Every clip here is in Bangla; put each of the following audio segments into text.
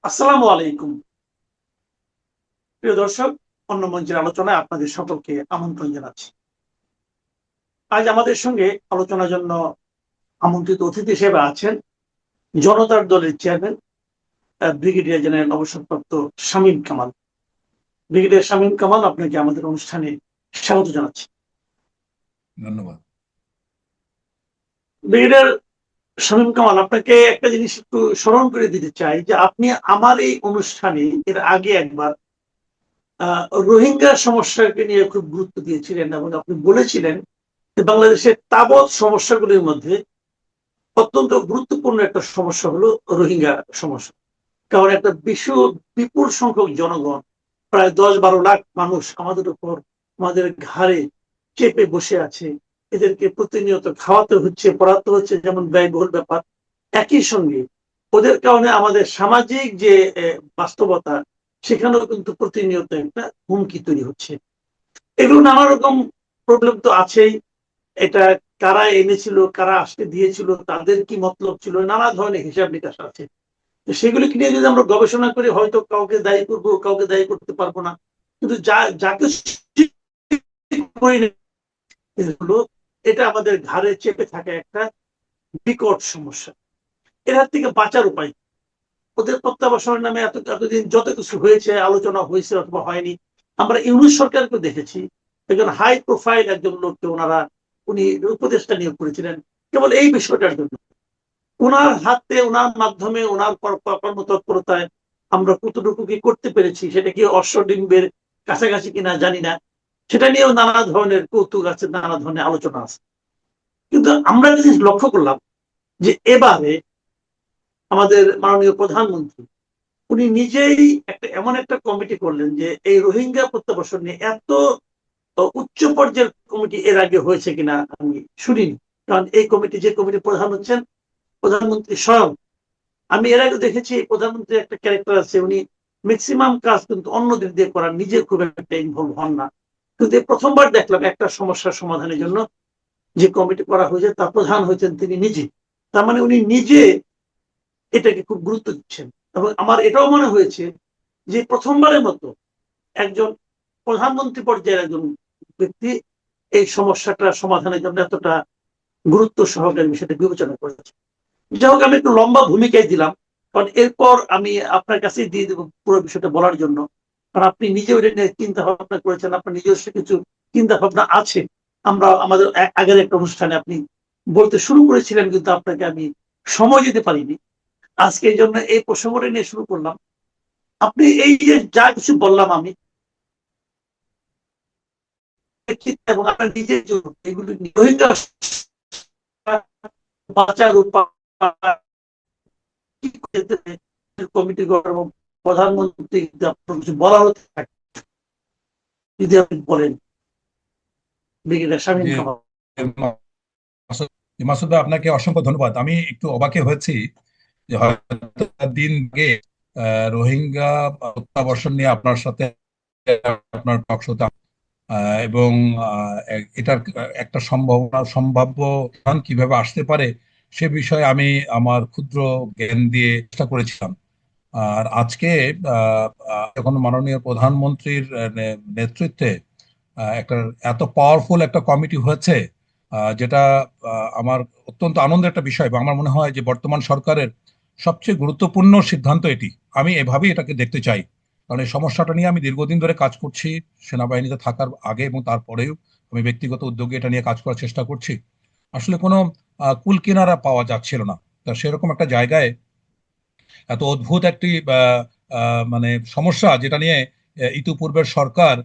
আসসালামু আলাইকুম। প্রিয় দর্শক, অন্য মঞ্চের আলোচনায় আপনাদের সকলকে আমন্ত্রণ জানাচ্ছি। আজ আমাদের সঙ্গে আলোচনার জন্য আমন্ত্রিত অতিথি হিসেবে আছেন জনতার দলের চেয়ারম্যান ব্রিগেডিয়ার জেনারেল অবসরপ্রাপ্ত শামীম কামাল। ব্রিগেডিয়ার শামীম কামাল, আপনাকে আমাদের অনুষ্ঠানে স্বাগত জানাচ্ছি। ধন্যবাদ। ব্রিগেডিয়ার শামীম কামাল, আপনাকে একটা জিনিস একটু স্মরণ করে দিতে চাই যে আপনি আমার এই অনুষ্ঠানে এর আগে একবার রোহিঙ্গা সমস্যাকে নিয়ে খুব গুরুত্ব দিয়েছিলেন এবং আপনি বলেছিলেন যে বাংলাদেশের তাবৎ সমস্যাগুলির মধ্যে অত্যন্ত গুরুত্বপূর্ণ একটা সমস্যা হলো রোহিঙ্গা সমস্যা। কারণ একটা বিপুল সংখ্যক জনগণ, প্রায় 10-12 লাখ মানুষ আমাদের উপর, আমাদের ঘাড়ে চেপে বসে আছে। এদেরকে প্রতিনিয়ত খাওয়াতে হচ্ছে, পড়াতে হচ্ছে, যেমন ব্যয়বহুল ব্যাপার। একই সঙ্গে ওদের কারণে আমাদের সামাজিক যে বাস্তবতা, সেখানেও কিন্তু প্রতিনিয়ত একটা হুমকি তৈরি হচ্ছে। এগুলো নানা রকম প্রবলেম তো আছেই। এটা কারা এনেছিল, কারা আসতে দিয়েছিল, তাদের কি মতলব ছিল, নানা ধরনের হিসাব নিকাশ আছে। সেগুলিকে নিয়ে যদি আমরা গবেষণা করি, হয়তো কাউকে দায়ী করবো, কাউকে দায়ী করতে পারবো না। কিন্তু যাকে হলো, এটা আমাদের ঘাড়ে চেপে থাকা একটা বিকট সমস্যা। এর হাত থেকে বাঁচার উপায়, ওদের প্রত্যাবাসনের নামে এতদিন যত কিছু হয়েছে, আলোচনা হয়েছে অথবা হয়নি। আমরা ইউনিট সরকারকে দেখেছি, একজন হাই প্রোফাইল একজন লোককে উনি উপদেষ্টা নিয়োগ করেছিলেন কেবল এই বিষয়টার জন্য। ওনার হাতে, ওনার মাধ্যমে, ওনার কর্মতৎপরতায় আমরা কতটুকু কি করতে পেরেছি, সেটা কি অশ্বডিম্বের কাছাকাছি কিনা জানি না। সেটা নিয়েও নানা ধরনের কৌতুক আছে, নানা ধরনের আলোচনা আছে। কিন্তু আমরা একটা জিনিস লক্ষ্য করলাম যে এবারে আমাদের মাননীয় প্রধানমন্ত্রী উনি নিজেই এমন একটা কমিটি করলেন যে এই রোহিঙ্গা প্রত্যাবাসন নিয়ে এত উচ্চ পর্যায়ের কমিটি এর আগে হয়েছে কিনা আমি শুনিনি। কারণ এই কমিটি, যে কমিটির প্রধান হচ্ছেন প্রধানমন্ত্রী স্বয়ং। আমি এর আগে দেখেছি প্রধানমন্ত্রী একটা ক্যারেক্টার আছে, উনি ম্যাক্সিমাম কাজ কিন্তু অন্যদের দিয়ে করার, নিজে খুব একটা ইনভলভ হন না। কিন্তু প্রথমবার দেখলাম একটা সমস্যার সমাধানের জন্য যে কমিটি করা হয়েছে তার প্রধান হয়েছেন তিনি নিজে। তার মানে উনি নিজে এটাকে খুব গুরুত্ব দিচ্ছেন। এবং আমার এটাও মনে হয়েছে যে প্রথমবারের মতো একজন প্রধানমন্ত্রী পর্যায়ের একজন ব্যক্তি এই সমস্যাটা সমাধানের জন্য এতটা গুরুত্ব সহকারে বিষয়টা বিবেচনা করেছে। যাই হোক, আমি একটু লম্বা ভূমিকায় দিলাম, কারণ এরপর আমি আপনার কাছেই দিয়ে দেবো পুরো বিষয়টা বলার জন্য। কারণ আপনি নিজেও এটা নিয়ে চিন্তা ভাবনা করেছেন, আপনার নিজস্ব কিছু চিন্তা ভাবনা আছে। আমরা আমাদের আগের একটা অনুষ্ঠানে আপনি বলতে শুরু করেছিলেন, কিন্তু আপনাকে আমি সময় দিতে পারিনি। আজকে এই জন্য এই প্রসঙ্গটা নিয়ে শুরু করলাম। আপনি এই যে যা কিছু বললাম আমি, এবং আপনার নিজের জন্য এগুলি রোহিঙ্গা বাঁচার উপায় কমিটি গঠন, প্রধানমন্ত্রী কিছু বলা হতে থাকে, যদি আপনি বলেন ব্রিগেডিয়ার শামীম যে কামাল। মাসুদ ভাই, আপনাকে অসংখ্য ধন্যবাদ। আমি একটু অবাকে হয়েছি যে হয়তো দিন আগে রোহিঙ্গা প্রত্যাবর্ষণ নিয়ে আপনার সাথে আপনার টক শোতে এবং এটার একটা সম্ভাব্য সমাধান কিভাবে আসতে পারে সে বিষয়ে আমি আমার ক্ষুদ্র জ্ঞান দিয়ে চেষ্টা করেছিলাম। আর আজকে যখন মাননীয় প্রধানমন্ত্রীর নেতৃত্বে একটা এত পাওয়ারফুল একটা কমিটি হয়েছে, যেটা আমার অত্যন্ত আনন্দের একটা বিষয়, এবং আমার মনে হয় যে বর্তমান সরকারের সবচেয়ে গুরুত্বপূর্ণ সিদ্ধান্ত এটি। আমি এভাবেই এটাকে দেখতে চাই, কারণ এই সমস্যাটা নিয়ে আমি দীর্ঘদিন ধরে কাজ করছি, সেনাবাহিনীতে থাকার আগে এবং তারপরেও আমি ব্যক্তিগত উদ্যোগে এটা নিয়ে কাজ করার চেষ্টা করছি। আসলে কোনো কুল কিনারা পাওয়া যাচ্ছিল না। তা সেরকম একটা জায়গায় এত অদ্ভুত একটি মানে সমস্যা, যেটা নিয়ে ইতিপূর্বের সরকার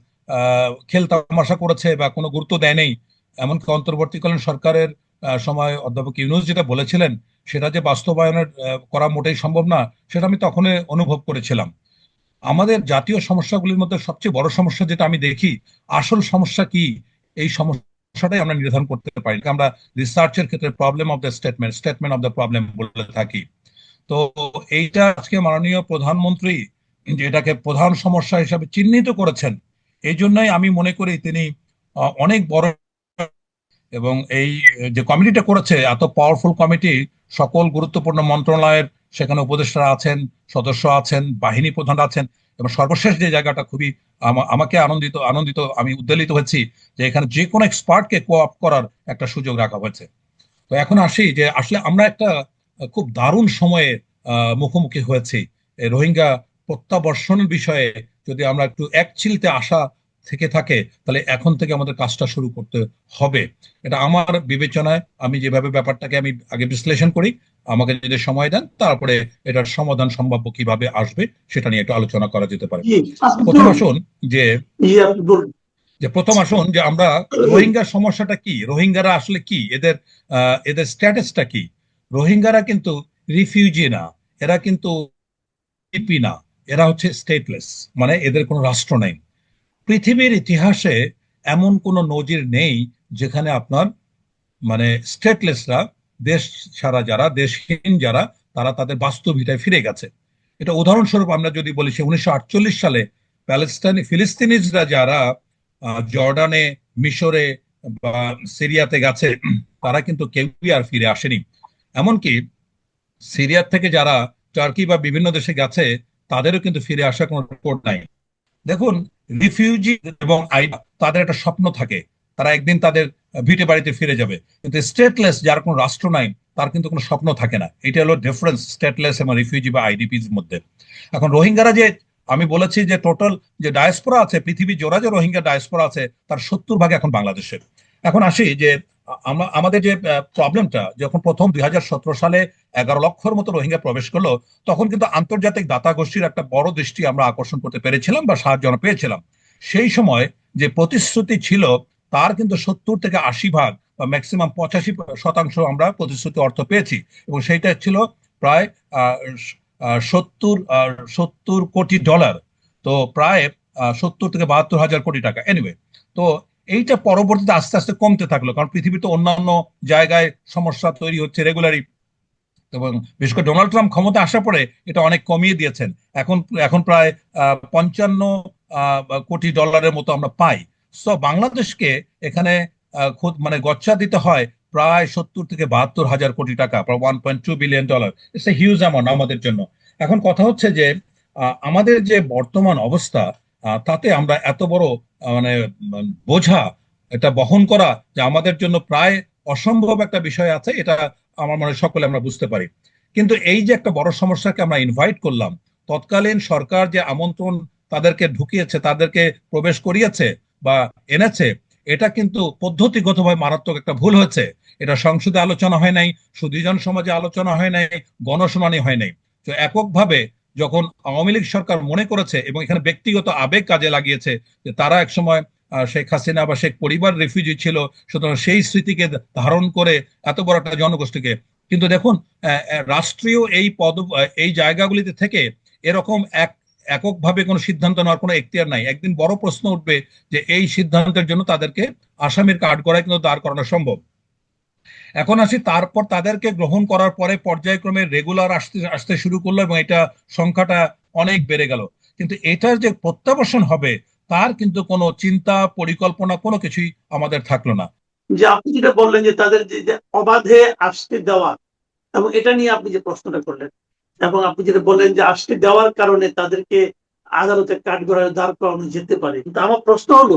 খেল তামাশা করেছে বা কোনো গুরুত্ব দেয় নেই। এমনকি অন্তর্বর্তীকালীন সরকারের সময় অধ্যাপক ইউনূস যেটা বলেছিলেন, সেটা যে বাস্তবায়নের করা মোটেই সম্ভব না, সেটা আমি তখনই অনুভব করেছিলাম। আমাদের জাতীয় সমস্যাগুলির মধ্যে সবচেয়ে বড় সমস্যা যেটা আমি দেখি, আসল সমস্যা কি, এই সমস্যাটাই আমরা নির্ধারণ করতে পারি না। আমরা রিসার্চের ক্ষেত্রে problem of the statement of the problem বলে থাকি। তো এইটা আজকে মাননীয় প্রধানমন্ত্রী যে এটাকে প্রধান সমস্যা হিসাবে চিহ্নিত করেছেন, এই জন্যই আমি মনে করি তিনি অনেক বড়, এবং এই যে কমিটিটা করেছে, এত পাওয়ারফুল কমিটি, সকল গুরুত্বপূর্ণ মন্ত্রণালয়ের সেখানে উপদেষ্টারা আছেন, সদস্য আছেন, বাহিনী প্রধান আছেন, এবং সর্বশেষ যে জায়গাটা খুবই আমাকে আনন্দিত আনন্দিত আমি উদ্বেলিত হয়েছি যে এখানে যে কোনো এক্সপার্টকে কোঅপ করার একটা সুযোগ রাখা হয়েছে। তো এখন আসি যে আসলে আমরা একটা খুব দারুণ সময়ে মুখোমুখি হয়েছি। এই রোহিঙ্গা প্রত্যাবর্ষণের বিষয়ে যদি আমরা একটু একচিলতে আশা থেকে থাকে, তাহলে এখন থেকে আমাদের কাজটা শুরু করতে হবে। এটা আমার বিবেচনায়, আমি যেভাবে ব্যাপারটাকে আমি আগে বিশ্লেষণ করি, আমাকে যদি সময় দেন তারপরে এটার সমাধান সম্ভাব্য কিভাবে আসবে সেটা নিয়ে একটু আলোচনা করা যেতে পারে। জি, আপনি প্রথম বলুন। আসুন যে জি, আপনি বলুন। প্রথম আসুন যে আমরা রোহিঙ্গা সমস্যাটা কি, রোহিঙ্গারা আসলে কি, এদের এদের স্ট্যাটাসটা কি। রোহিঙ্গারা কিন্তু রিফিউজি না, এরা কিন্তু ইপি না, এরা হচ্ছে স্টেটলেস, মানে এদের কোনো রাষ্ট্র নেই। পৃথিবীর ইতিহাসে এমন কোনো নজির নেই যেখানে আপনার মানে স্টেটলেসরা, দেশ ছাড়া যারা, দেশহীন যারা, তারা তাদের বাস্তব ভিটায় ফিরে গেছে। এটা উদাহরণস্বরূপ আমরা যদি বলি, সে 1948 সালে ফিলিস্তিনিজরা যারা জর্ডানে, মিশরে বা সিরিয়াতে গেছে, তারা কিন্তু কেউই আর ফিরে আসেনি। এমনকি সিরিয়া থেকে যারা টার্কি বা বিভিন্ন দেশে গেছে, তাদেরও কিন্তু ফিরে আসার কোনো রিপোর্ট নাই। দেখুন, রিফিউজি এবং তাদের একটা স্বপ্ন থাকে, তারা একদিন তাদের ভিটে বাড়িতে ফিরে যাবে। কিন্তু স্টেটলেস, যার কোনো রাষ্ট্র নাই, তার কিন্তু কোনো স্বপ্ন থাকে না। এটা হলো ডিফারেন্স স্টেটলেস এবং রিফিউজি বা আইডিপির মধ্যে। এখন রোহিঙ্গারা যে, আমি বলেছি যে টোটাল যে ডায়াসপোরা আছে, পৃথিবী জোড়া যে রোহিঙ্গা ডায়াসপোরা আছে, তার 70 ভাগ এখন বাংলাদেশের। এখন আসি যে আমরা আমাদের যে প্রবলেমটা, যখন প্রথম 2017 সালে 11 লক্ষের মতো রোহিঙ্গা প্রবেশ করলো, তখন কিন্তু আন্তর্জাতিক দাতা গোষ্ঠীর একটা বড় দৃষ্টি আমরা আকর্ষণ করতে পেরেছিলাম বা সাহায্য আমরা পেয়েছিলাম। সেই সময় যে প্রতিশ্রুতি ছিল, তার কিন্তু 70 থেকে 80 ভাগ বা ম্যাক্সিমাম 85% আমরা প্রতিশ্রুতি অর্থ পেয়েছি, এবং সেইটা ছিল প্রায় আহ, 70 কোটি ডলার। তো প্রায় 70 থেকে 72 হাজার কোটি টাকা, এনিওয়ে। তো এইটা পরবর্তীতে আস্তে আস্তে কমতে থাকলো, কারণ পৃথিবীতে অন্যান্য জায়গায় সমস্যা তৈরি হচ্ছে রেগুলারই, এবং বিশেষ করে ডোনাল্ড ট্রাম্প ক্ষমতা আসার পরে এটা অনেক কমিয়ে দিয়েছেন। এখন এখন প্রায় 55 কোটি ডলারের মতো আমরা পাই। সো বাংলাদেশকে এখানে মানে গচ্চা দিতে হয় প্রায় 70 থেকে 72 হাজার কোটি টাকা, প্রায় $1.2 billion. It's a huge amount আমাদের জন্য। এখন কথা হচ্ছে যে আমাদের যে বর্তমান অবস্থা, তাতে আমরা এত বড় মানে বোঝা এটা বহন করা, যে আমাদের জন্য প্রায় অসম্ভব একটা বিষয় আছে, এটা আমার মনে হয় সকলে আমরা বুঝতে পারি। কিন্তু এই যে একটা বড় সমস্যাকে আমরা ইনভাইট করলাম, তৎকালীন সরকার যে আমন্ত্রণ তাদেরকে ঢুকিয়েছে, তাদেরকে প্রবেশ করিয়েছে বা এনেছে, এটা কিন্তু পদ্ধতিগতভাবে মারাত্মক একটা ভুল হয়েছে। এটা সংসদে আলোচনা হয় নাই, সুধীজন সমাজে আলোচনা হয় নাই, গণশুনানি হয় নাই। তো এককভাবে যখন আওয়ামী লীগ সরকার মনে করেছে এবং এখানে ব্যক্তিগত আবেগ কাজে লাগিয়েছে, যে তারা একসময় শেখ হাসিনা বা শেখ পরিবার রেফিউজি ছিল, সুতরাং সেই স্মৃতিকে ধারণ করে এত বড় একটা জনগোষ্ঠীকে। কিন্তু দেখুন, রাষ্ট্রীয় এই জায়গাগুলিতে থেকে এরকম এককভাবে কোনো সিদ্ধান্ত নেওয়ার কোনো এখতিয়ার নাই। একদিন বড় প্রশ্ন উঠবে যে এই সিদ্ধান্তের জন্য তাদেরকে আসামির কাঠগড়ায় কিন্তু দাঁড় করানো সম্ভব। এখন আসি, তারপর তাদেরকে গ্রহণ করার পরে পর্যায়ক্রমে রেগুলার আসতে আসতে শুরু করলো, এবং এটা সংখ্যাটা অনেক বেড়ে গেল। কিন্তু এটার যে প্রত্যাবর্ষণ হবে, তার কিন্তু কোনো চিন্তা পরিকল্পনা কোনো কিছুই আমাদের থাকলো না। যে আপনি যেটা বললেন যে তাদের যে অবাধে আসতে দেওয়া, এবং এটা নিয়ে আপনি যে প্রশ্নটা করলেন, এবং আপনি যেটা বললেন যে আসতে দেওয়ার কারণে তাদেরকে আদালতে কাঠগড়ায় দাঁড় করানো যেতে পারে। কিন্তু আমার প্রশ্ন হলো,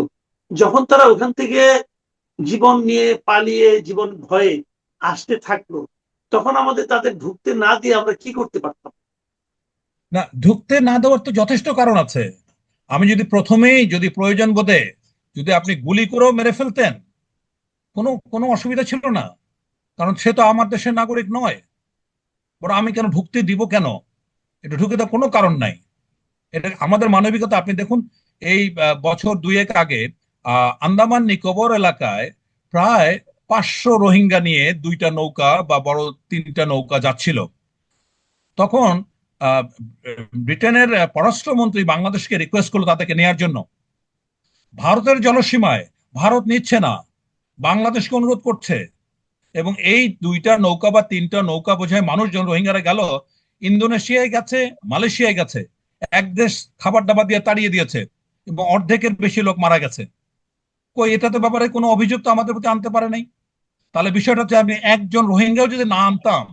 যখন তারা ওখান থেকে জীবন নিয়ে পালিয়ে, জীবন ভয়ে আসতে থাকলো, তখন আমাদের তাদের ঢুকতে না দিয়ে আমরা কি করতে পারতাম? না, ঢুকতে না দেওয়ার তো যথেষ্ট কারণ আছে। আমি যদি প্রথমেই, যদি প্রয়োজন বোধে যদি আপনি গুলি করেও মেরে ফেলতেন, কোনো কোনো অসুবিধা ছিল না, কারণ সে তো আমার দেশের নাগরিক নয়। বড় আমি কেন ঢুকতে দিব কেন? এটা ঢুকে দেওয়ার কোনো কারণ নাই। এটা আমাদের মানবিকতা। আপনি দেখুন, এই বছর দুয়েক আগে আন্দামান নিকোবর এলাকায় প্রায় 500 রোহিঙ্গা নিয়ে 2টা নৌকা বা বড় 3টা নৌকা যাচ্ছিল। তখন আহ, ব্রিটেনের পররাষ্ট্রমন্ত্রী বাংলাদেশকে রিকোয়েস্ট করলো তাদেরকে নেয়ার জন্য। ভারতের জলসীমায়, ভারত নিচ্ছে না, বাংলাদেশকে অনুরোধ করছে। এবং এই 2টা নৌকা বা 3টা নৌকা বোঝায় মানুষজন, রোহিঙ্গারা গেল ইন্দোনেশিয়ায় গেছে, মালয়েশিয়ায় গেছে। এক দেশ খাবার দাবার দিয়ে তাড়িয়ে দিয়েছে, এবং অর্ধেকের বেশি লোক মারা গেছে। কই, এটাতে ব্যাপারে কোনো অভিযোগ তো আমাদের প্রতি আনতে পারে নাই। তাহলে বিষয়টা হচ্ছে, আমি একজন রোহিঙ্গাও যদি না আনতাম,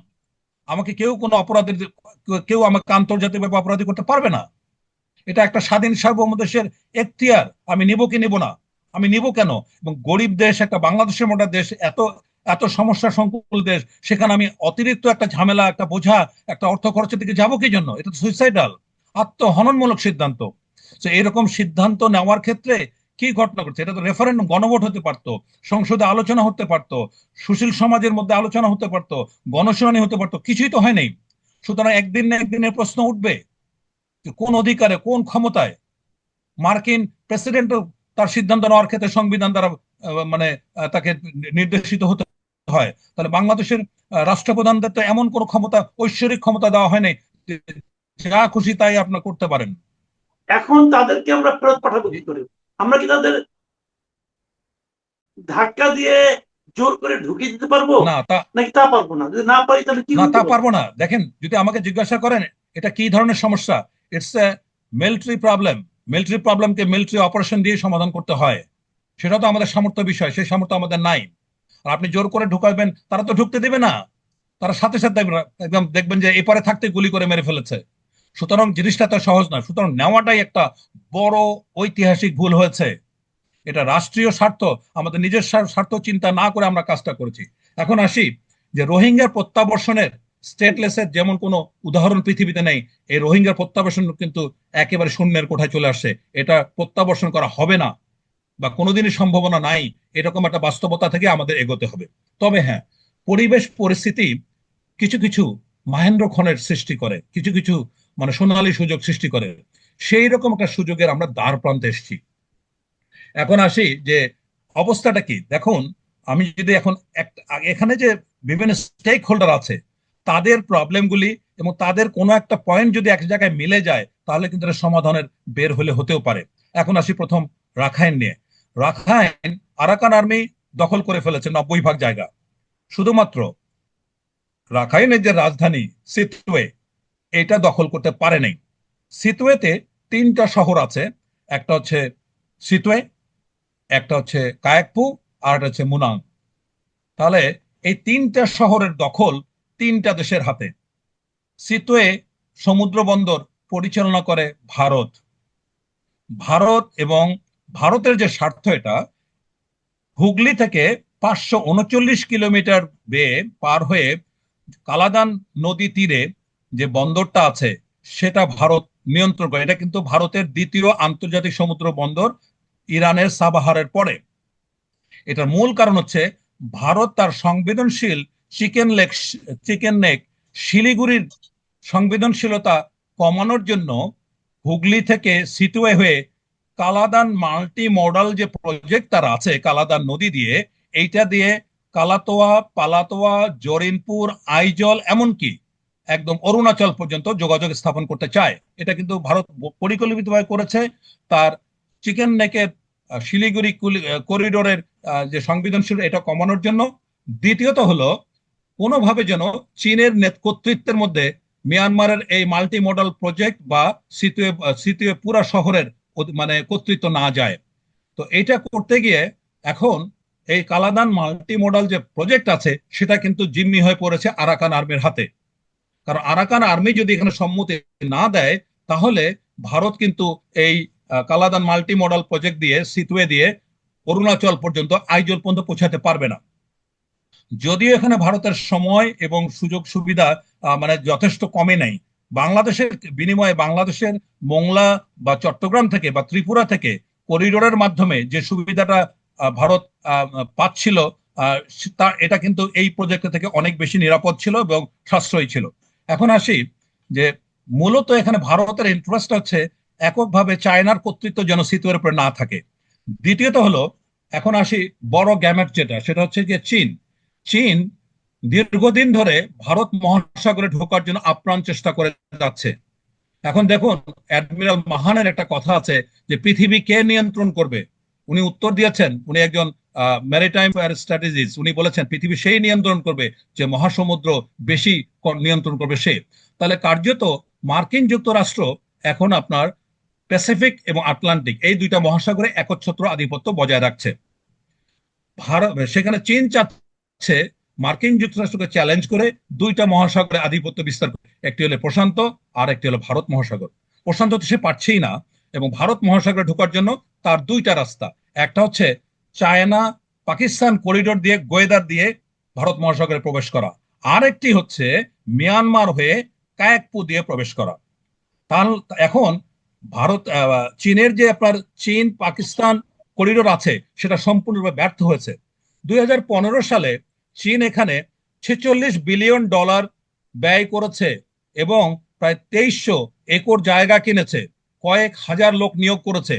আমাকে কেউ কোনো অপরাধের, কেউ আমাকে আন্তর্জাতিকভাবে অপরাধী করতে পারবে না। এটা একটা স্বাধীন সার্বভৌম দেশের এখতিয়ার। আমি নিব কি নিব না, আমি নিব কেন? এবং গরিব দেশ একটা বাংলাদেশের মতো দেশ, এত এত সমস্যা সংকুল দেশ, সেখানে আমি অতিরিক্ত একটা ঝামেলা, একটা বোঝা, একটা অর্থ খরচের দিকে যাবো কি জন্য? এটা তো সুইসাইডাল, আত্মহননমূলক সিদ্ধান্ত। তো এরকম সিদ্ধান্ত নেওয়ার ক্ষেত্রে কি ঘটনা ঘটছে? এটা তো রেফারেন্ডাম, গণভোট হতে পারতো, সংসদে আলোচনা হতে পারতো, সুশীল সমাজের মধ্যে আলোচনা হতে পারতো, গণশুনানি হতে পারতো, কিছুই তো হয় নাই। সুতরাং একদিন না একদিনের প্রশ্ন উঠবে যে কোন অধিকারে, কোন ক্ষমতায় মার্কিন প্রেসিডেন্টও তার সিদ্ধান্ত নেওয়ার ক্ষেত্রে সংবিধান দ্বারা মানে তাকে নির্দেশিত হতে হয়। তাহলে বাংলাদেশের রাষ্ট্রপ্রধানদের তো এমন কোন ক্ষমতা, ঐশ্বরিক ক্ষমতা দেওয়া হয় নাই যে যা খুশি তাই আপনার করতে পারেন। এখন তাদেরকে আমরা ফেরত পাঠাবো কি করে? আমরা কি তাদের ধাক্কা দিয়ে জোর করে ঢুকিয়ে দিতে পারবো, না তা নাকি তা পারবো না? যদি না পারি তাহলে কি না তা হতে পারে? পারবো না। দেখেন, যদি আমাকে জিজ্ঞাসা করেন এটা কি ধরনের সমস্যা, it's a military problem. Military প্রবলেমকে মিলিটারি অপারেশন দিয়ে সমাধান করতে হয়। সেটা তো আমাদের সামর্থ্য বিষয়, সেই সামর্থ্য আমাদের নাই। আর আপনি জোর করে ঢুকাবেন, তারা তো ঢুকতে দেবে না। তারা সাথে সাথে একদম দেখবেন যে এপারে থাকতে গুলি করে মেরে ফেলেছে। সুতরাং জিনিসটা তো সহজ না। সুতরাং নেওয়াটাই একটা বড় ঐতিহাসিক ভুল হয়েছে। এটা রাষ্ট্রীয় স্বার্থ, আমাদের নিজের স্বার্থ চিন্তা না করে আমরা কাজটা করেছি। এখন আসি যে রোহিঙ্গার প্রত্যাবর্ষণের স্টেটলেসের যেমন কোনো উদাহরণ পৃথিবীতে নেই। এই রোহিঙ্গার প্রত্যাবর্ষণ কিন্তু একেবারে শূন্যের কোঠায় চলে আসছে। এটা প্রত্যাবর্ষণ করা হবে না বা কোনোদিনই সম্ভাবনা নাই, এরকম একটা বাস্তবতা থেকে আমাদের এগোতে হবে। তবে হ্যাঁ, পরিবেশ পরিস্থিতি কিছু কিছু মাহেন্দ্র ক্ষণের সৃষ্টি করে, কিছু কিছু মানে সোনালী সুযোগ সৃষ্টি করে। সেই রকম একটা সুযোগের আমরা দ্বার প্রান্তে এসেছি। এখন আসি যে অবস্থাটা কি দেখুন। আমি যদি এখন এখানে যে বিভিন্ন স্টেক হোল্ডার আছে, তাদের প্রবলেমগুলি এবং তাদের কোনো একটা পয়েন্ট যদি এক জায়গায় মিলে যায়, তাহলে কিন্তু এটা সমাধানের বের হলে হতেও পারে। এখন আসি প্রথম রাখাইন নিয়ে। রাখাইন আরাকান আর্মি দখল করে ফেলেছে 90% জায়গা। শুধুমাত্র রাখাইনের যে রাজধানী সিতওয়ে, এটা দখল করতে পারে নাই। সিতওয়েতে 3টা শহর আছে। একটা হচ্ছে সিতওয়ে, একটা হচ্ছে কায়াকপু, আর একটা হচ্ছে মুনাং। তাহলে এই 3টা শহরের দখল 3টা দেশের হাতে। সিতওয়ে সমুদ্র বন্দর পরিচালনা করে ভারত। ভারত এবং ভারতের যে স্বার্থ, এটা হুগলি থেকে 539 কিলোমিটার বেয়ে পার হয়ে কালাদান নদী তীরে যে বন্দরটা আছে, সেটা ভারত নিয়ন্ত্রণ করে। এটা কিন্তু ভারতের দ্বিতীয় আন্তর্জাতিক সমুদ্র বন্দর, ইরানের সাবাহারের পরে। এটার মূল কারণ হচ্ছে ভারত তার সংবেদনশীল চিকেন নেক শিলিগুড়ির সংবেদনশীলতা কমানোর জন্য হুগলি থেকে সিটুয়ে হয়ে কালাদান মাল্টি মডাল যে প্রজেক্ট তার আছে কালাদান নদী দিয়ে, এইটা দিয়ে কালাতোয়া, পালাতোয়া, জরিনপুর, আইজল, এমনকি একদম অরুণাচল পর্যন্ত যোগাযোগ স্থাপন করতে চায়। এটা কিন্তু ভারত পরিকল্পিতভাবে করেছে তার চিকেন নেকের শিলিগুড়ি করিডোরের যে সংবেদনশীল, এটা কমানোর জন্য। দ্বিতীয়ত হলো কোনোভাবে যেন চীনের কর্তৃত্বের মধ্যে মিয়ানমারের এই মাল্টি মডাল প্রজেক্ট বা সিতুয়ে পুরা শহরের মানে কর্তৃত্ব না যায়। তো এটা করতে গিয়ে এখন এই কালাদান মাল্টি মডাল যে প্রজেক্ট আছে, সেটা কিন্তু জিম্মি হয়ে পড়েছে আরাকান আর্মির হাতে। কারণ আরাকান আর্মি যদি এখানে সম্মতি না দেয়, তাহলে ভারত কিন্তু এই কালাদান মাল্টি মডাল প্রজেক্ট দিয়ে সিতুয়ে দিয়ে অরুণাচল পর্যন্ত, আইজল পর্যন্ত পৌঁছাতে পারবে না। যদিও এখানে ভারতের সময় এবং সুযোগ সুবিধা মানে যথেষ্ট কমে নাই। বাংলাদেশের বিনিময়ে বাংলাদেশের মোংলা বা চট্টগ্রাম থেকে বা ত্রিপুরা থেকে করিডোরের মাধ্যমে যে সুবিধাটা ভারত পাচ্ছিল, তা এটা কিন্তু এই প্রজেক্ট থেকে অনেক বেশি নিরাপদ ছিল এবং সাশ্রয়ী ছিল। এখন আসি যে মূলত এখানে ভারতের ইন্টারেস্ট হচ্ছে এককভাবে চায়নার কর্তৃত্ব যেন সিতুয়ের উপরে না থাকে। দ্বিতীয়ত হলো, এখন আসি বড় গ্যামেট যেটা, সেটা হচ্ছে যে চীন। চীন দীর্ঘদিন ধরে ভারত মহাসাগরে ঢোকার জন্য আপ্রাণ চেষ্টা করে যাচ্ছে। এখন দেখুন, অ্যাডমিরাল মাহানের একটা কথা আছে যে পৃথিবী কে নিয়ন্ত্রণ করবে। উনি উত্তর দিয়েছেন, উনি একজন ম্যারিটাইম স্ট্র্যাটেজিস্ট, উনি বলেছেন পৃথিবী সেই নিয়ন্ত্রণ করবে যে মহাসমুদ্র বেশি নিয়ন্ত্রণ করবে সে। তাহলে কার্যত মার্কিন যুক্তরাষ্ট্র এখন আপনার প্যাসিফিক এবং আটলান্টিক এই 2টা মহাসাগরে একচ্ছত্র আধিপত্য বজায় রাখছে। ভারত সেখানে চীন চাচ্ছে মার্কিন যুক্তরাষ্ট্রকে চ্যালেঞ্জ করে দুইটা মহাসাগরে আধিপত্য বিস্তার করে, একটি হলো প্রশান্ত আর একটি হলো ভারত মহাসাগর। প্রশান্ত তো সে পারছেই না, এবং ভারত মহাসাগরে ঢোকার জন্য তার দুইটা রাস্তা, একটা হচ্ছে চায়না পাকিস্তান করিডোর দিয়ে গোয়েদার দিয়ে ভারত মহাসাগরে প্রবেশ করা, আর একটি হচ্ছে মিয়ানমার হয়ে কায়াকপু দিয়ে প্রবেশ করা। তাহলে এখন ভারত চীনের যে আপনার চীন পাকিস্তান করিডোর আছে সেটা সম্পূর্ণরূপে ব্যর্থ হয়েছে। 2015 সালে চীন এখানে $46 বিলিয়ন ব্যয় করেছে এবং প্রায় 2300 একর জায়গা কিনেছে, কয়েক হাজার লোক নিয়োগ করেছে।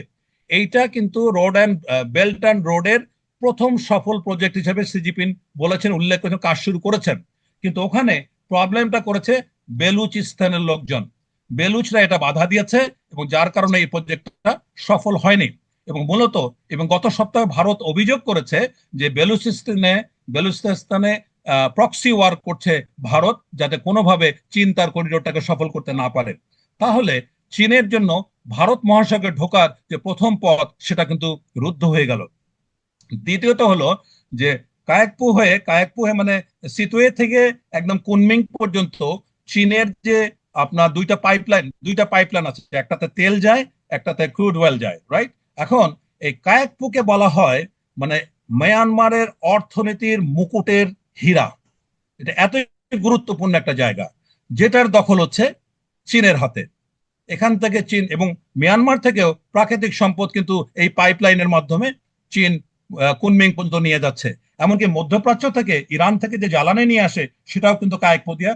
এইটা কিন্তু রোড অ্যান্ড বেল্ট অ্যান্ড রোডের প্রথম সফল প্রজেক্ট হিসেবে সি জিনপিং বলেছেন, উল্লেখ করেছেন, কাজ শুরু করেছেন। কিন্তু ওখানে প্রবলেমটা করেছে বেলুচিস্তানের লোকজন। বেলুচরা এটা বাধা দিয়েছে এবং যার কারণে এই প্রজেক্টটা সফল হয়নি। এবং মূলত এবং গত সপ্তাহে ভারত অভিযোগ করেছে যে বেলুচিস্তানে প্রক্সি ওয়ার করছে ভারত, যাতে কোনোভাবে চীন তার করিডোরটাকে সফল করতে না পারে। তাহলে চীনের জন্য ভারত মহাসাগরে ঢোকার যে প্রথম পথ সেটা কিন্তু রুদ্ধ হয়ে গেল। দ্বিতীয়ত হলো যে কায়াকপু হয়ে মানে সিতুয়ে থেকে একদম কুনমিং পর্যন্ত চীনের যে আপনার দুইটা পাইপলাইন আছে, একটাতে তেল যায়, একটাতে ক্রুড অয়েল যায়, রাইট? এখন এই কায়াকপুকে বলা হয় মানে মায়ানমারের অর্থনীতির মুকুটের হীরা। এটা এতই গুরুত্বপূর্ণ একটা জায়গা যেটার দখল হচ্ছে চীনের হাতে। এখান থেকে চীন এবং মিয়ানমার থেকেও প্রাকৃতিক সম্পদ কিন্তু এই পাইপলাইনের মাধ্যমে চীন কুনমিং পর্যন্ত নিয়ে যাচ্ছে। এমনকি মধ্যপ্রাচ্য থেকে, ইরান থেকে যে জ্বালানি নিয়ে আসে সেটাও কিন্তু কায়েকপু দিয়া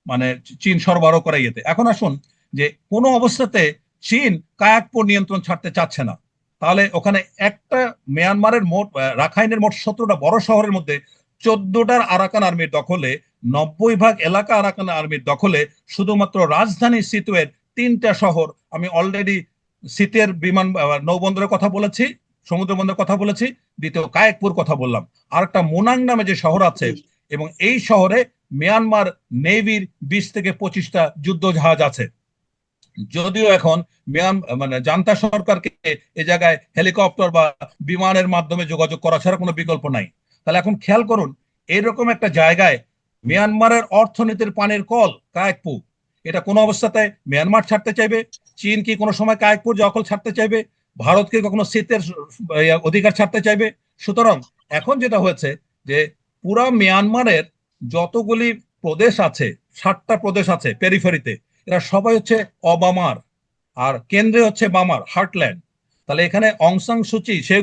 মানে চীন সরবরাহ করা ইয়েতে। এখন আসুন যে কোনো অবস্থাতে চীন কায়াকপুর নিয়ন্ত্রণ ছাড়তে চাচ্ছে না। তাহলে ওখানে একটা মিয়ানমারের রাখাইনের মোট 17টা বড় শহরের মধ্যে 14টার আরাকান আর্মির দখলে, 90% এলাকা আরাকান আর্মির দখলে। শুধুমাত্র রাজধানী সিতুয়ের 3টা শহর, আমি অলরেডি সিতের নৌবন্দরের কথা বলেছি, সমুদ্র বন্দরের কথা বলেছি, দ্বিতীয় কায়েকপুর কথা বললাম, আর একটা মোনাং নামে যে শহর আছে, এবং এই শহরে মিয়ানমার নেভির 20 থেকে 25টা যুদ্ধ জাহাজ আছে। যদিও এখন জান্তা সরকারকে এ জায়গায় হেলিকপ্টার বা বিমানের মাধ্যমে যোগাযোগ করা ছাড়া কোনো বিকল্প নাই। তাহলে এখন খেয়াল করুন, এইরকম একটা জায়গায় মিয়ানমারের অর্থনীতির পানির কল কায়েকপু, এটা কোনো অবস্থাতে মিয়ানমার ছাড়তে চাইবে? চীন কি কোনো সময় কায়েকপুর দখল ছাড়তে চাইবে? ভারত কি কখনো শীতের অধিকার ছাড়তে চাইবে? সুতরাং এখন যেটা হয়েছে যে পুরা মিয়ানমারের যতগুলি প্রদেশ আছে, 7টা প্রদেশ আছে পেরিফেরিতে, এরা সবাই হচ্ছে অবামার, আর কেন্দ্রে হচ্ছে বামার হার্টল্যান্ড। তাহলে এখানে অং সান সুচি সে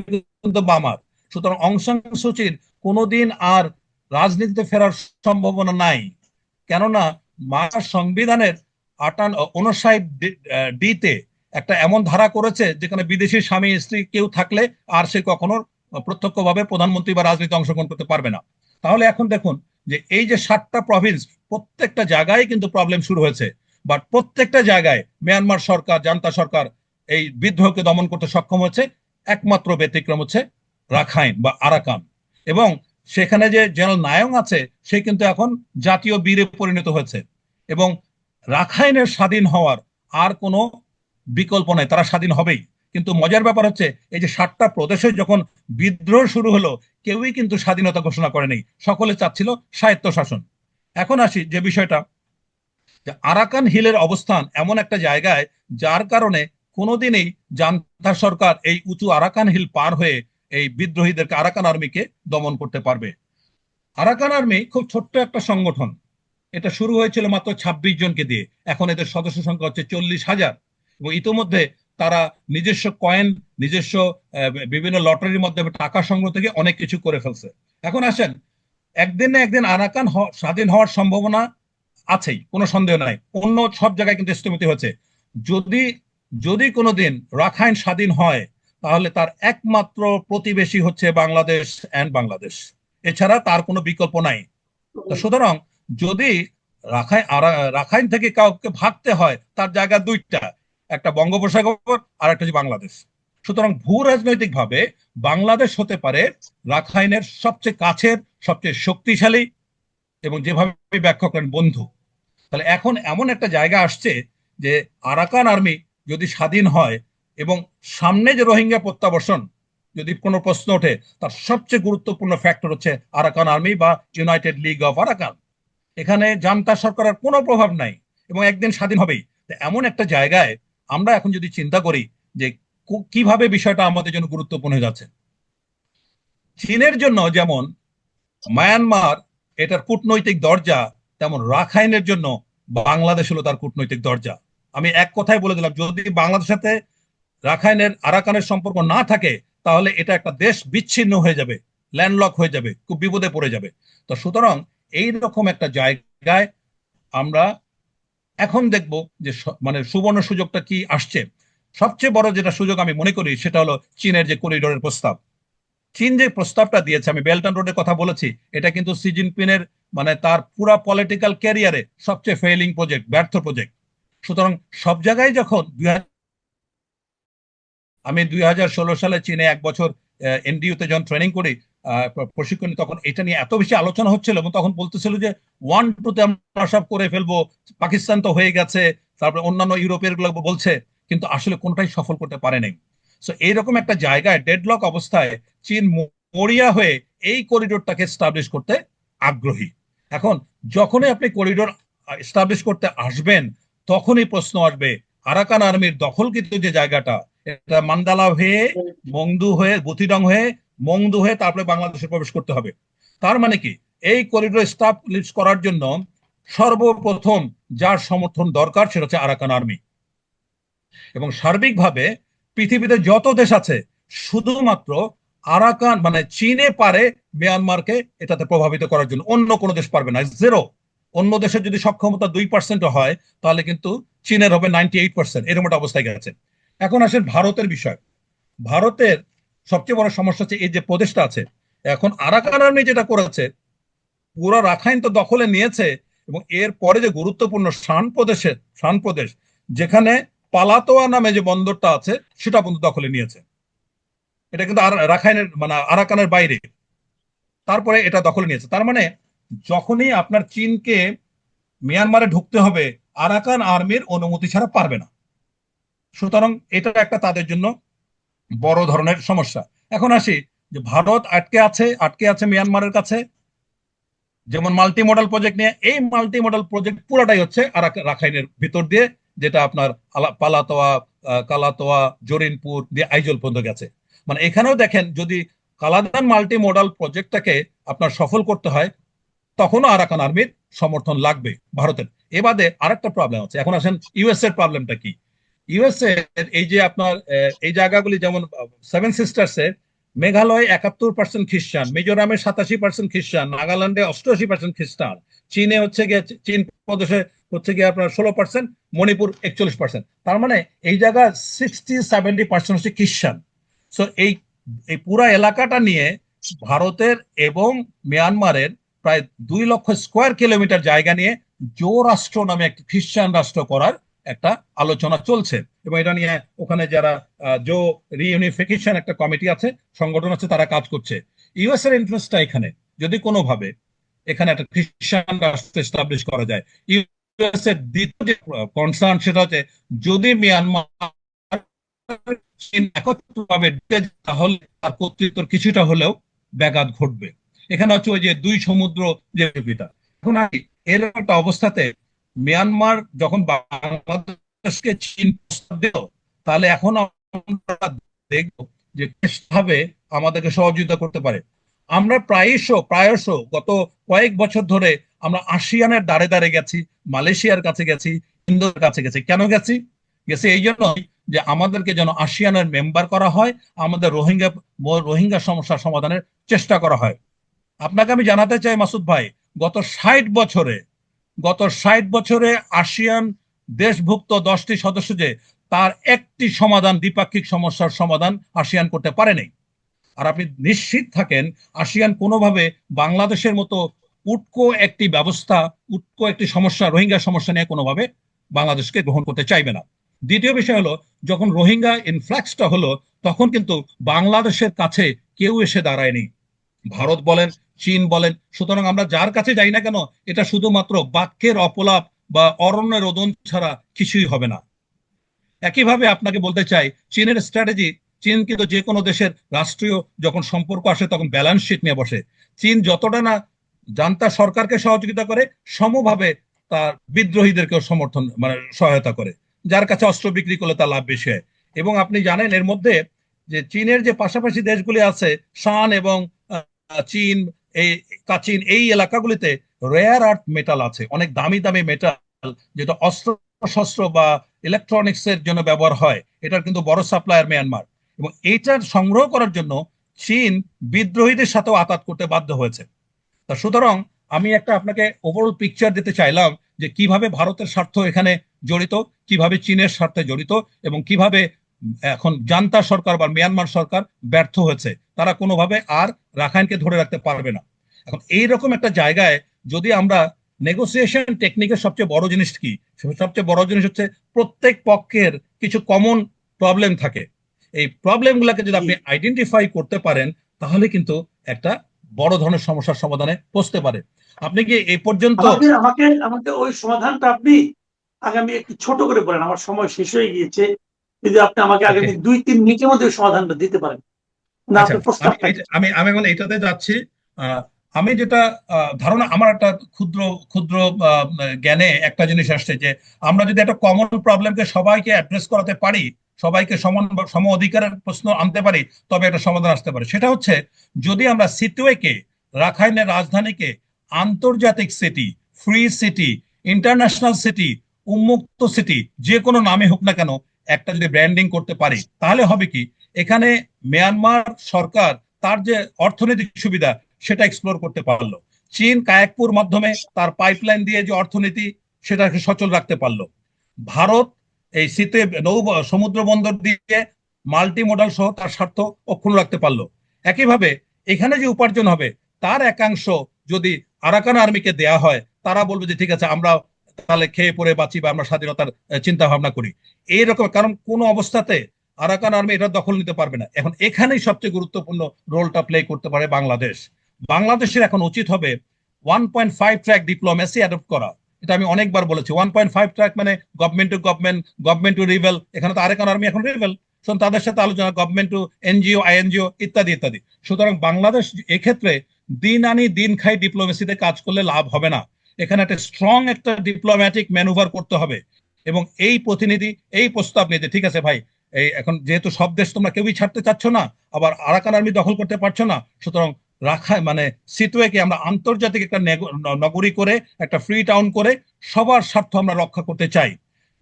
কিন্তু বামার। সুতরাং অং সান সুচির কোনোদিন আর রাজনীতিতে ফেরার সম্ভাবনা নাই। কেননা মায়ার সংবিধানের 59 ডিতে একটা এমন ধারা করেছে যেখানে বিদেশি স্বামী স্ত্রী কেউ থাকলে আর সে কখনো প্রত্যক্ষভাবে প্রধানমন্ত্রী বা রাজনীতি অংশগ্রহণ করতে পারবে না। তাহলে এখন দেখুন যে এই যে 7টা প্রভিন্স, প্রত্যেকটা জায়গায় কিন্তু প্রবলেম শুরু হয়েছে, বাট প্রত্যেকটা জায়গায় মিয়ানমার সরকার, জান্তা সরকার এই বিদ্রোহকে দমন করতে সক্ষম হচ্ছে। একমাত্র ব্যতিক্রম হচ্ছে রাখাইন বা আরাকান। এবং সেখানে যে জেনারেল নায়ং আছে সে কিন্তু এখন জাতীয় বীরে পরিণত হয়েছে। এবং রাখাইনের স্বাধীন হওয়ার আর কোনো বিকল্প নাই, তারা স্বাধীন হবেই। কিন্তু মজার ব্যাপার হচ্ছে এই যে 7টা প্রদেশে যখন বিদ্রোহ শুরু হলো, কেউই কিন্তু স্বাধীনতা ঘোষণা করেনি, সকলে চাচ্ছিল স্বায়ত্তশাসন। এখন আসি যে বিষয়টা, যে আরাকান হিলের অবস্থান এমন একটা জায়গায় যার কারণে কোনোদিনই জান্তা সরকার এই উঁচু আরাকান হিল পার হয়ে এই বিদ্রোহীদেরকে, আরাকান আর্মিকে দমন করতে পারবে। আরাকান আর্মি খুব ছোট্ট একটা সংগঠন, এটা শুরু হয়েছিল মাত্র 26 জনকে দিয়ে, এখন এদের সদস্য সংখ্যা হচ্ছে 40,000। এবং ইতোমধ্যে তারা নিজস্ব কয়েন, নিজস্ব বিভিন্ন লটারির মাধ্যমে টাকা সংগ্রহ থেকে অনেক কিছু করে ফেলছে। এখন আসেন, একদিন না একদিন আরাকান স্বাধীন হওয়ার সম্ভাবনা আছেই, কোনো সন্দেহ নাই। অন্য সব জায়গায় কিন্তু স্থবিত হয়েছে। যদি যদি কোনোদিন রাখাইন স্বাধীন হয়, তাহলে তার একমাত্র প্রতিবেশী হচ্ছে বাংলাদেশ এন্ড বাংলাদেশ, এছাড়া তার কোনো বিকল্প নাই। তো সুতরাং যদি রাখাইন থেকে কাউকে ভাগতে হয়, তার জায়গা দুইটা, একটা বঙ্গোপসাগর আর একটা হচ্ছে বাংলাদেশ। সুতরাং ভূ রাজনৈতিক ভাবে বাংলাদেশ হতে পারে রাখাইনের সবচেয়ে কাছের, সবচেয়ে শক্তিশালী এবং যেভাবে ব্যাখ্যা করেন বন্ধু। তাহলে এখন এমন একটা জায়গা আসছে যে আরাকান আর্মি যদি স্বাধীন হয় এবং সামনে যে রোহিঙ্গা প্রত্যাবর্ষণ, যদি কোনো প্রশ্ন ওঠে, তার সবচেয়ে গুরুত্বপূর্ণ ফ্যাক্টর হচ্ছে আরাকান আর্মি বা ইউনাইটেড লিগ অফ আরাকান। এখানে জান্তা সরকারের কোনো প্রভাব নাই এবং একদিন স্বাধীন হবেই। এমন একটা জায়গায় আমরা এখন যদি চিন্তা করি যে কিভাবে বিষয়টা আমাদের জন্য গুরুত্বপূর্ণ হয়ে যাচ্ছে। চীনের জন্য যেমন মায়ানমার এটার কূটনৈতিক দরজা, তেমন রাখাইনের জন্য বাংলাদেশ হলো তার কূটনৈতিক দরজা। আমি এক কথায় বলে দিলাম, যদি বাংলাদেশের সাথে রাখাইনের আরাকানের সম্পর্ক না থাকে, তাহলে এটা একটা দেশ বিচ্ছিন্ন হয়ে যাবে, ল্যান্ডলক হয়ে যাবে, খুব বিপদে পড়ে যাবে। তো সুতরাং এই রকম একটা জায়গায় আমরা এখন দেখব যে মানে সুবর্ণ সুযোগটা কি আসছে। সবচেয়ে বড় যেটা সুযোগ আমি মনে করি সেটা হলো চীনের যে করিডোরের প্রস্তাব। চীন যে প্রস্তাবটা দিয়েছে, আমি বেল্ট অ্যান্ড রোডের কথা বলেছি, এটা কিন্তু সি জিনপিংয়ের মানে তার পুরা পলিটিক্যাল ক্যারিয়ারে সবচেয়ে ফেইলিং প্রজেক্ট, ব্যর্থ প্রজেক্ট। সুতরাং সব জায়গায় যখন আমি 2016 সালে চীনে এক বছর এনডিইউতে যখন ট্রেনিং করি, প্রশিক্ষণ, তখন এটা নিয়ে এত বেশি আলোচনা হচ্ছিল এবং তখন বলতেছিল যে 1-2 আমরা সব করে ফেলবো, পাকিস্তান তো হয়ে গেছে, তারপরে অন্যান্য ইউরোপের গুলো বলছে, কিন্তু আসলে কোনটাই সফল করতে পারে নাই। সো এইরকম একটা জায়গায় ডেডলক অবস্থায় চীন মরিয়া হয়ে এই করিডোরটাকে এস্টাবলিশ করতে আগ্রহী। এখন যখনই আপনি করিডোর এস্টাবলিশ করতে আসবেন, তখনই প্রশ্ন আসবে আরাকান আর্মির দখলকৃত যে জায়গাটা, এটা মান্দালা হয়ে, মংদু হয়ে, বুথিডং হয়ে, মংদু হয়ে তারপরে বাংলাদেশে প্রবেশ করতে হবে। তার মানে কি, এই করিডোর এস্টাবলিশ করার জন্য সর্বপ্রথম যার সমর্থন দরকার সেটা হচ্ছে আরাকান আর্মি। এবং সার্বিকভাবে পৃথিবীতে যত দেশ আছে, শুধুমাত্র আরাকান মানে চীনে পারে মিয়ানমারকে এটাতে প্রভাবিত করার জন্য, অন্য কোনো দেশ পারবে না, জিরো। অন্য দেশের যদি সক্ষমতা 2% হয়, তাহলে কিন্তু চীনের হবে 98%, এরকম একটা অবস্থায় গেছে। এখন আসেন ভারতের বিষয়। ভারতের সবচেয়ে বড় সমস্যা হচ্ছে এই যে প্রদেশটা আছে, এখন আরাকান আর্মি যেটা করেছে, পুরো রাখাইন তো দখলে নিয়েছে, এবং এর পরে যে গুরুত্বপূর্ণ শান প্রদেশ, যেখানে পালাতোয়া নামে যে বন্দরটা আছে, সেটা পর্যন্ত দখলে নিয়েছে। এটা কিন্তু রাখাইনের মানে আরাকানের বাইরে, তারপরে এটা দখলে নিয়েছে। তার মানে যখনই আপনার চীনকে মিয়ানমারে ঢুকতে হবে, আরাকান আর্মির অনুমতি ছাড়া পারবে না। সুতরাং এটা একটা তাদের জন্য বড় ধরনের সমস্যা। এখন আসি যে ভারত আটকে আছে মিয়ানমারের কাছে, যেমন মাল্টি মডাল প্রজেক্ট নিয়ে। এই মাল্টি মডাল প্রজেক্ট পুরাটাই হচ্ছে রাখাইনের ভিতর দিয়ে, যেটা আপনার পালাতোয়া, কালাতোয়া, জরিনপুর দিয়ে আইজল পর্যন্ত গেছে। মানে এখানেও দেখেন, যদি কালাদান মাল্টি মডাল প্রজেক্টটাকে আপনার সফল করতে হয়, তখনও আরাকান আর্মির সমর্থন লাগবে ভারতের। এ বাদে আরেকটা প্রবলেম আছে। এখন আসেন ইউএস এর প্রবলেমটা কি। ইউএসএ এই যে আপনার এই জায়গাগুলি, যেমন সেভেন সিস্টার্সে মেঘালয় 71% খ্রিস্টান, মিজোরামে 87% খ্রিস্টান, নাগাল্যান্ডে 88% খ্রিস্টান, চীনে হচ্ছে গিয়ে চীন প্রদেশে হচ্ছে গিয়ে আপনার 16%, মণিপুর 41%। তার মানে এই জায়গা 60-70% হচ্ছে খ্রিস্টান। সো এই এই পুরা এলাকাটা নিয়ে ভারতের এবং মিয়ানমারের প্রায় 2 লক্ষ স্কোয়ার কিলোমিটার জায়গা নিয়ে জো রাষ্ট্র নামে একটি খ্রিস্টান রাষ্ট্র করার একটা আলোচনা চলছে। এবং এটা নিয়ে ওখানে যারা জো রিইউনিফিকেশন একটা কমিটি আছে, সংগঠন আছে, তারা কাজ করছে। ইউএস এর ইন্টারেস্টটা এখানে, যদি কোনোভাবে এখানে একটা খ্রিস্টান রাষ্ট্র এস্টাবলিশ করা যায়। ইউএস এর দ্বিতীয় যে কনসার্ন সেটা হচ্ছে, যদি মিয়ানমার একত্রভাবে তাহলে তার কর্তৃত্বের কিছুটা হলেও ব্যাঘাত ঘটবে। এখানে হচ্ছে ওই যে দুই সমুদ্র যে বিষয়টা। এখন এর একটা অবস্থাতে মিয়ানমার যখন বাংলাদেশকে চীন প্রস্তাব দিল, তাহলে এখন আমরা দেখব যে কিভাবে আমাদেরকে সহযোগিতা করতে পারে। আমরা প্রায়শ গত কয়েক বছর ধরে আমরা আসিয়ানের দ্বারে দ্বারে গেছি, মালয়েশিয়ার কাছে গেছি, ইন্দোর কাছে গেছি। কেন গেছি? এই জন্য যে আমাদেরকে যেন আসিয়ানের মেম্বার করা হয়, আমাদের রোহিঙ্গা সমস্যা সমাধানের চেষ্টা করা হয়। আপনাকে আমি জানাতে চাই মাসুদ ভাই, গত 60 বছরে আসিয়ান দেশভুক্ত 10টি সদস্য যে, তার একটি সমাধান, দ্বিপাক্ষিক সমস্যার সমাধান আসিয়ান করতে পারে নাই। আর আপনি নিশ্চিত থাকেন, আসিয়ান কোনোভাবে বাংলাদেশের মতো উটকো একটি সমস্যা, রোহিঙ্গা সমস্যা নিয়ে কোনোভাবে বাংলাদেশকে গ্রহণ করতে চাইবে না। দ্বিতীয় বিষয় হলো, যখন রোহিঙ্গা ইনফ্লাক্সটা হলো, তখন কিন্তু বাংলাদেশের কাছে কেউ এসে দাঁড়ায়নি, ভারত বলেন, চীন বলেন। সুতরাং আমরা যার কাছে যাই না কেন, এটা শুধুমাত্র বাক্যের অপলাপ বা অরণ্যের রোদন ছাড়া কিছুই হবে না। একইভাবে আপনাকে বলতে চাই, চীনের স্ট্র্যাটেজি চীন কিন্তু যে কোনো দেশের রাষ্ট্রীয় যখন সম্পর্ক আসে তখন ব্যালেন্স শিট নিয়ে বসে। চীন যতটা না জান্তা সরকারকে সহযোগিতা করে, সমভাবে তার বিদ্রোহীদেরকেও সমর্থন মানে সহায়তা করে, যার কাছে অস্ত্র বিক্রি করলে তার লাভ বেশি হয়। এবং আপনি জানেন এর মধ্যে যে চীনের যে পাশাপাশি দেশগুলি আছে, শান এবং চীন, এই কাচিন, এই এলাকাগুলিতে রেয়ার আর্থ মেটাল আছে, অনেক দামি দামি মেটাল, যেটা অস্ত্র শস্ত্র বা ইলেকট্রনিক্স এর জন্য ব্যবহার হয়। এটার কিন্তু বড় সাপ্লায়ার মিয়ানমার, এবং এইটার সংগ্রহ করার জন্য চীন বিদ্রোহীদের সাথেও আঘাত করতে বাধ্য হয়েছে। তা সুতরাং আমি একটা আপনাকে ওভারঅল পিকচার দিতে চাইলাম যে কিভাবে ভারতের স্বার্থ এখানে জড়িত, কিভাবে চীনের স্বার্থে জড়িত, এবং কিভাবে এখন জান্তা সরকার বা মিয়ানমার সরকার ব্যর্থ হয়েছে, তারা কোনোভাবে আর রাখাইনকে ধরে রাখতে পারবে না। এখন এইরকম একটা জায়গায় যদি আমরা নেগোসিয়েশন টেকনিকের সবচেয়ে বড় জিনিস কি, সবচেয়ে বড় জিনিস হচ্ছে প্রত্যেক পক্ষের কিছু কমন প্রবলেম থাকে। এই প্রবলেমগুলোকে যদি আপনি আইডেন্টিফাই করতে পারেন, তাহলে কিন্তু একটা বড় ধরনের সমস্যার সমাধানে পৌঁছতে পারে। আপনি কি এই পর্যন্ত আমাকে আমাকে আমাকে ওই সমাধানটা আপনি আগামী একটু ছোট করে বলেন, আমার সময় শেষ হয়ে গিয়েছে। যদি আপনি আমাকে ওকে, আগামী 2-3 মিনিটের মধ্যে ওই সমাধানটা দিতে পারেন, না আচ্ছা, আপনি প্রস্তাবটা কি? আমি এখন এটাতে যাচ্ছি। আহ, আমি যেটা ধারণা, আমার একটা ক্ষুদ্র ক্ষুদ্র জ্ঞানে একটা জিনিস আসছে যে আমরা যদি একটা কমন প্রবলেমকে সবাইকে অ্যাড্রেস করাতে পারি, সবাইকে সমান সম অধিকারের প্রশ্ন আনতে পারি, তবে একটা সমাধান আসতে পারে। সেটা হচ্ছে যদি আমরা সিটওয়েকে, রাখাইনের রাজধানীকে আন্তর্জাতিক city, free city, international city, উন্মুক্ত সিটি, যে কোনো নামে হোক না কেন, একটা যদি ব্র্যান্ডিং করতে পারি, তাহলে হবে কি, এখানে মিয়ানমার সরকার তার যে অর্থনৈতিক সুবিধা সেটা এক্সপ্লোর করতে পারলো। চীন কায়াকপুর মাধ্যমে তার পাইপলাইন দিয়ে যে অর্থনীতি সেটাকে সচল রাখতে পারলো। ভারত এই শীতে সমুদ্র বন্দর দিয়ে মাল্টি মডাল সহ তার স্বার্থ অক্ষুণ্ণ রাখতে পারলো। একইভাবে এখানে যে উপার্জন হবে তার একাংশ যদি আরাকান আর্মিকে দেয়া হয়, তারা বলবে যে ঠিক আছে, আমরা তাহলে খেয়ে পরে বাঁচি বা আমরা স্বাধীনতার চিন্তা ভাবনা করি। এইরকম, কারণ কোন অবস্থাতে আরাকান আর্মি এটা দখল নিতে পারবে না। এখন এখানেই সবচেয়ে গুরুত্বপূর্ণ রোলটা প্লে করতে পারে বাংলাদেশ। বাংলাদেশের এখন উচিত হবে 1.5 ট্র্যাক ডিপ্লোমেসি অ্যাডপ্ট করা। এটা আমি অনেকবার বলেছি। 1.5 ট্র্যাক মানে government to government, government to rebel. এখানে তো আরাকান আর্মি এখন রিবেল, তাদের সাথে আলোচনা, গভর্নমেন্ট টু এনজিও, আইএনজিও ইত্যাদি ইত্যাদি। সুতরাং বাংলাদেশ এক্ষেত্রে দিন আনি দিন খাই ডিপ্লোমেসিতে কাজ করলে লাভ হবে না। এখানে একটা স্ট্রং একটা ডিপ্লোম্যাটিক ম্যানুভার করতে হবে। এবং এই প্রতিনিধি এই প্রস্তাব নিয়ে, ঠিক আছে ভাই, এই এখন যেহেতু সব দেশ তোমরা কেউই ছাড়তে চাচ্ছ না, আবার আরাকান আর্মি দখল করতে পারছো না, সুতরাং রাখায় মানে সিটওয়েকে আমরা আন্তর্জাতিক একটা নগরী করে, একটা ফ্রি টাউন করে সবার স্বার্থ আমরা রক্ষা করতে চাই।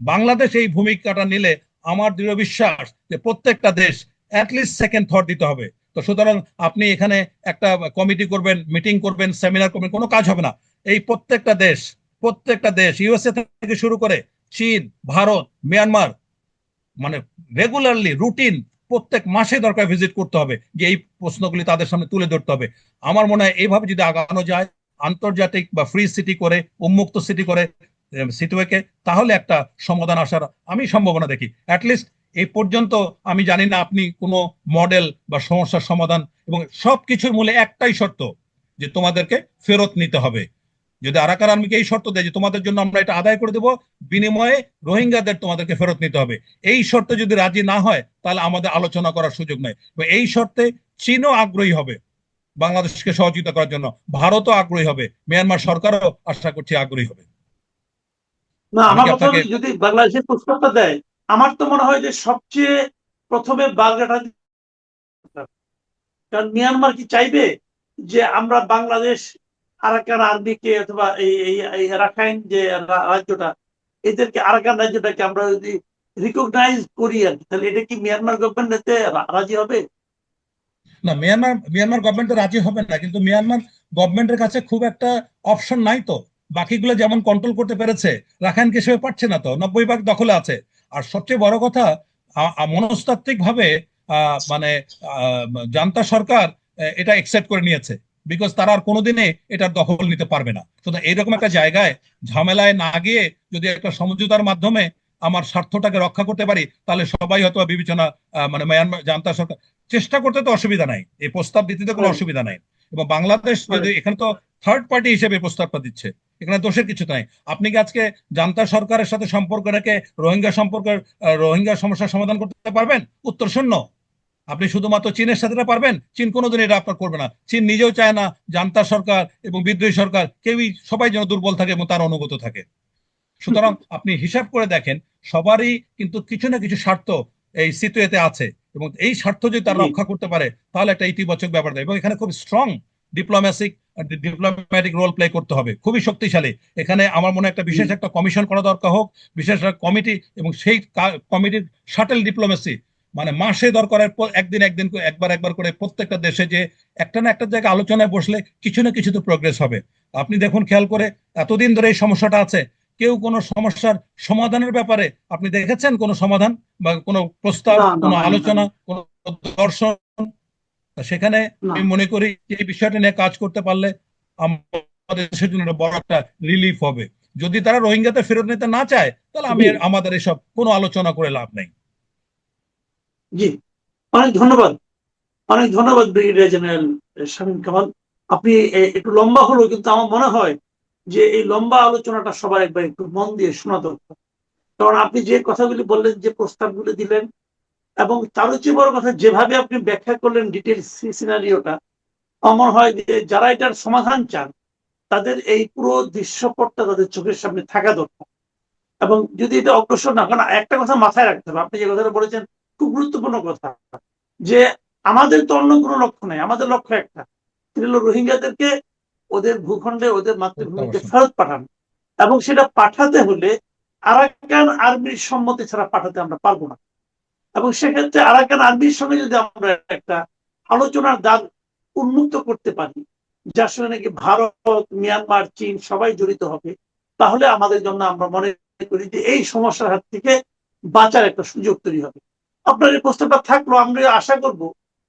বাংলাদেশ এই ভূমিকাটা নিলে আমার দৃঢ় বিশ্বাস যে প্রত্যেকটা দেশ অ্যাটলিস্ট সেকেন্ড থট দিতে হবে। তো সুতরাং আপনি এখানে একটা কমিটি করবেন, মিটিং করবেন, সেমিনার করবেন, কোনো কাজ হবে না। এই প্রত্যেকটা দেশ ইউএসএ থেকে শুরু করে চীন, ভারত, মিয়ানমার, মানে রেগুলারলি রুটিন প্রত্যেক মাসে দরকার ভিজিট করতে হবে, যে এই প্রশ্নগুলি তাদের সামনে তুলে ধরতে হবে। আমার মনে হয় এইভাবে যদি আগানো যায়, আন্তর্জাতিক বা ফ্রি সিটি করে, উন্মুক্ত সিটি করে সিটিওয়েকে, তাহলে একটা সমাধান আসার আমি সম্ভাবনা দেখি। অ্যাটলিস্ট এই পর্যন্ত আমি জানি না আপনি কোনো মডেল বা সমস্যার সমাধান, এবং সবকিছুর মূলে একটাই শর্ত, যে তোমাদেরকে ফেরত নিতে হবে। যদি আরাকান আর্মিকে এই শর্ত দেয় যে তোমাদের জন্য আমরা এটা আদায় করে দেবো, বিনিময়ে রোহিঙ্গাদের তোমাদেরকে ফেরত নিতে হবে, এই শর্তে যদি রাজি না হয়, তাহলে আমাদের আলোচনা করার সুযোগ নাই। এই শর্তে চীনও আগ্রহী হবে বাংলাদেশকে সহযোগিতা করার জন্য, ভারতও আগ্রহী হবে, মিয়ানমার সরকারও আশা করছি আগ্রহী হবে। না, আমি আমার কি কথা আপনাকে হলো, যদি বাংলাদেশের প্রস্তাবটা দেয়, আমার তো মনে হয় যে সবচেয়ে প্রথমে বাংলাটা, কারণ মিয়ানমার কি চাইবে যে আমরা বাংলাদেশ আরাকান আর্মিকে অথবা এই রাখাইন যে রাজ্যটা, এদেরকে আরাকান রাজ্যটাকে আমরা যদি রিকগনাইজ করি আর কি, তাহলে এটা কি মিয়ানমার গভর্নমেন্ট এতে রাজি হবে? না, মিয়ানমার গভর্নমেন্ট রাজি হবে না, কিন্তু মিয়ানমার গভর্নমেন্টের কাছে খুব একটা অপশন নাই তো। বাকিগুলো যেমন কন্ট্রোল করতে পেরেছে, রাখাইনকে সে পারছে না, তো 90 ভাগ দখলে আছে। আর সবচেয়ে বড় কথা, মনস্তাত্ত্বিক ভাবে মানে আহ, জান্তা সরকার এটা একসেপ্ট করে নিয়েছে, বিকজ তারা আর কোনোদিনে এটার দখল নিতে পারবে না। সুতরাং এইরকম একটা আচ্ছা। জায়গায় ঝামেলায় না গিয়ে যদি একটা সমঝোতার মাধ্যমে আমার স্বার্থটাকে রক্ষা করতে পারি, তাহলে সবাই হয়তো বিবেচনা, মানে মায়ানমার জান্তা সরকার চেষ্টা করতে তো অসুবিধা নাই, এই প্রস্তাব দিতে তো কোনো অসুবিধা নাই। এবং বাংলাদেশ যদি এখানে তো থার্ড পার্টি হিসেবে প্রস্তাবটা দিচ্ছে, এখানে দোষের কিছু নাই। আপনি কি আজকে জান্তা সরকারের সাথে সম্পর্ক রেখে রোহিঙ্গা সমস্যার সমাধান করতে পারবেন? উত্তর শূন্য। আপনি শুধুমাত্র চীনের সাথে এটা পারবেন, চীন কোনোদিন এটা আপনার করবে না। চীন নিজেও চায় না জান্তা সরকার এবং বিদ্রোহী সরকার কেউই, সবাই যেন দুর্বল থাকে এবং তার অনুগত থাকে। সুতরাং আপনি হিসাব করে দেখেন, সবারই কিন্তু কিছু না কিছু স্বার্থ এই সিতুয়েতে আছে, এবং এই স্বার্থ যদি তারা জি রক্ষা করতে পারে তাহলে একটা ইতিবাচক ব্যাপার দেয়। এবং এখানে খুব স্ট্রং ডিপ্লোম্যাটিক রোল প্লে করতে হবে, খুবই শক্তিশালী। এখানে আমার মনে হয় একটা জি বিশেষ একটা কমিশন করা দরকার হোক, বিশেষ একটা কমিটি, এবং সেই কমিটির শাটেল ডিপ্লোমেসি, মানে মাসে দরকার একদিন একদিন একবার একবার করে প্রত্যেকটা দেশে যে একটা না একটা জায়গায় আলোচনায় বসলে কিছু না কিছু তো প্রোগ্রেস হবে। আপনি দেখুন, খেয়াল করে, এতদিন ধরে এই সমস্যাটা আছে, কেউ কোনো সমস্যার সমাধানের ব্যাপারে আপনি দেখেছেন কোনো সমাধান বা কোনো প্রস্তাব, না না কোনো হয় না আলোচনা, কোনো দর্শন? সেখানে না আমি মনে করি যে এই বিষয়টা নিয়ে কাজ করতে পারলে আমাদের দেশের জন্য একটা বড় একটা রিলিফ হবে। যদি তারা রোহিঙ্গাতে ফেরত নিতে না চায়, তাহলে জি আমাদের এসব কোনো আলোচনা করে লাভ নেই। জি অনেক ধন্যবাদ, অনেক ধন্যবাদ ব্রিগেডিয়ার জেনারেল শামীম কামাল। আপনি একটু লম্বা হলো, কিন্তু আমার মনে হয় যে এই লম্বা আলোচনাটা সবাই একবার একটু মন দিয়ে শোনা দরকার। কারণ আপনি যে কথাগুলি বললেন, যে প্রস্তাবগুলি দিলেন, এবং তারও চেয়ে বড় কথা যেভাবে আপনি ব্যাখ্যা করলেন ডিটেলস সিনারিওটা, আমার মনে হয় যে যারা এটার সমাধান চান তাদের এই পুরো দৃশ্যপটটা তাদের চোখের সামনে থাকা দরকার। এবং যদি এটা অগ্রসর না, কারণ একটা কথা মাথায় রাখতে হবে, আপনি যে কথাটা বলেছেন খুব গুরুত্বপূর্ণ কথা, যে আমাদের তো অন্য কোনো লক্ষ্য নেই, আমাদের লক্ষ্য একটা, সেটা হলো রোহিঙ্গাদেরকে ওদের ভূখণ্ডে, ওদের মাতৃভূমিতে প্রত্যাবাসন। ফেরত পাঠানো। এবং সেটা পাঠাতে হলে আরাকান আর্মির সম্মতি ছাড়া পাঠাতে আমরা পারবো না। এবং সেক্ষেত্রে আরাকান আর্মির সঙ্গে যদি আমরা একটা আলোচনার দ্বার উন্মুক্ত করতে পারি, যার সঙ্গে নাকি ভারত, মিয়ানমার, চীন সবাই জড়িত হবে, তাহলে আমাদের জন্য, আমরা মনে করি যে এই সমস্যার হাত থেকে বাঁচার একটা সুযোগ তৈরি হবে। আপনার এই প্রস্তাবটা থাকলো, আমরা আশা করব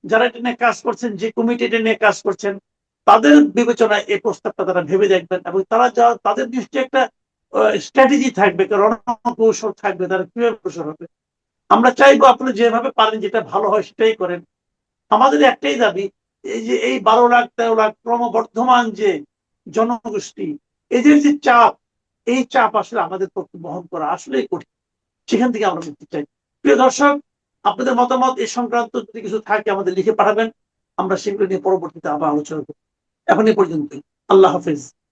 যারা এটা নিয়ে কাজ করছেন, যে কমিটি এটা নিয়ে কাজ করছেন, তাদের বিবেচনায় এই প্রস্তাবটা তারা ভেবে দেখবেন, এবং তারা যা তাদের দৃষ্টি একটা স্ট্র্যাটেজি থাকবে, রণকৌশল থাকবে, তারা কিভাবে অগ্রসর হবে। আমরা চাইবো আপনি যেভাবে পারেন, যেটা ভালো হয় সেটাই করেন। আমাদের একটাই দাবি, এই যে এই 12 লাখ 13 লাখ ক্রমবর্ধমান যে জনগোষ্ঠী, এদের যে চাপ, এই চাপ আসলে আমাদের পক্ষে বহন করা আসলেই কঠিন। সেখান থেকে আমরা মুক্তি চাই। প্রিয় দর্শক, আপনাদের মতামত এই সংক্রান্ত যদি কিছু থাকে আমাদের লিখে পাঠাবেন, আমরা সেগুলো নিয়ে পরবর্তীতে আবার আলোচনা করব। এখন এই পর্যন্তই। আল্লাহ হাফেজ।